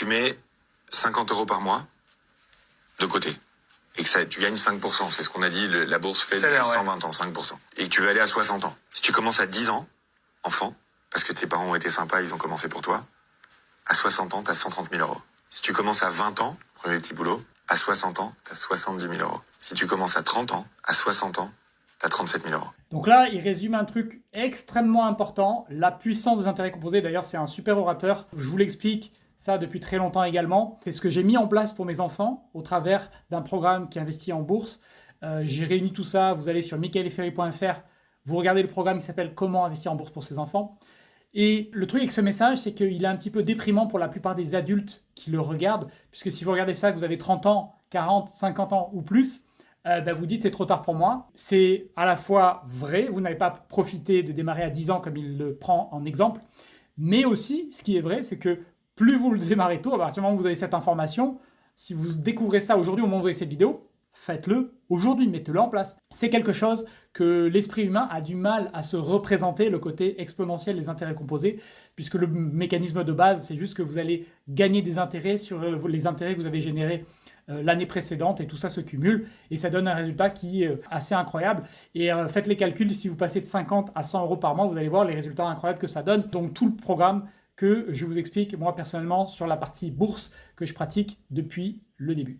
tu mets 50 € par mois de côté et que tu gagnes 5%, c'est ce qu'on a dit, la bourse fait depuis 120 ans, 5%, et que tu veux aller à 60 ans. Si tu commences à 10 ans, enfant, parce que tes parents ont été sympas, ils ont commencé pour toi, à 60 ans, tu as 130 000 €. Si tu commences à 20 ans, premier petit boulot, à 60 ans, tu as 70 000 €. Si tu commences à 30 ans, à 60 ans, tu as 37 000 €. Donc là, il résume un truc extrêmement important, la puissance des intérêts composés. D'ailleurs, c'est un super orateur. Je vous l'explique ça depuis très longtemps également. C'est ce que j'ai mis en place pour mes enfants au travers d'un programme qui investit en bourse. J'ai réuni tout ça. Vous allez sur michaelferry.fr. Vous regardez le programme qui s'appelle « Comment investir en bourse pour ses enfants ». Et le truc avec ce message, c'est qu'il est un petit peu déprimant pour la plupart des adultes qui le regardent, puisque si vous regardez ça, que vous avez 30 ans, 40, 50 ans ou plus, vous dites c'est trop tard pour moi. C'est à la fois vrai, vous n'avez pas profité de démarrer à 10 ans comme il le prend en exemple, mais aussi, ce qui est vrai, c'est que plus vous le démarrez tôt, à partir du moment où vous avez cette information, si vous découvrez ça aujourd'hui au moment où vous voyez cette vidéo, faites-le aujourd'hui, mettez-le en place. C'est quelque chose que l'esprit humain a du mal à se représenter, le côté exponentiel des intérêts composés, puisque le mécanisme de base, c'est juste que vous allez gagner des intérêts sur les intérêts que vous avez générés l'année précédente, et tout ça se cumule, et ça donne un résultat qui est assez incroyable. Et faites les calculs, si vous passez de 50 à 100 € par mois, vous allez voir les résultats incroyables que ça donne. Donc tout le programme que je vous explique, moi personnellement, sur la partie bourse que je pratique depuis le début.